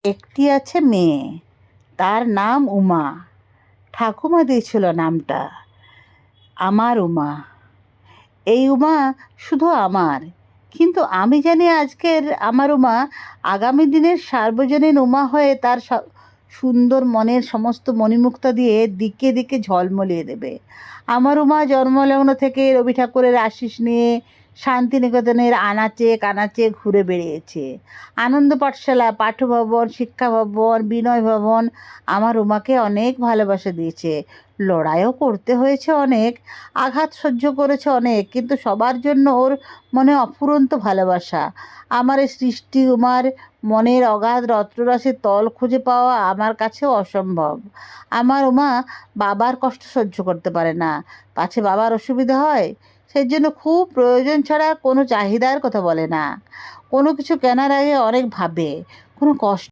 একটি আছে মেয়ে, তার নাম উমা। ঠাকুমা দিয়েছিল নামটা আমার উমা। এই উমা শুধু আমার, কিন্তু আমি জানি আজকের আমার উমা আগামী দিনের সার্বজনীন উমা হয়ে তার সুন্দর মনের সমস্ত মণিমুক্তা দিয়ে দিকে দিকে ঝলমলিয়ে দেবে। আমার উমা জন্মলগ্ন থেকে রবি ঠাকুরের আশিস নিয়ে শান্তিনিকেতনের আনাচে কানাচে ঘুরে বেড়িয়েছে। আনন্দ পাঠশালা, পাঠভবন, শিক্ষা ভবন, বিনয় ভবন আমার উমাকে অনেক ভালোবাসা দিয়েছে। লড়াইও করতে হয়েছে অনেক, আঘাত সহ্য করেছে অনেক, কিন্তু সবার জন্য ওর মনে অফুরন্ত ভালোবাসা। আমার এই সৃষ্টি উমার মনের অগাধ রত্নরাশির তল খুঁজে পাওয়া আমার কাছেও অসম্ভব। আমার উমা বাবার কষ্ট সহ্য করতে পারে না, পাছে বাবার অসুবিধা হয়, সেই জন্য খুব প্রয়োজন ছাড়া কোনো চাহিদার কথা বলে না। কোনো কিছু কেনার আগে অনেক ভাবে, কোনো কষ্ট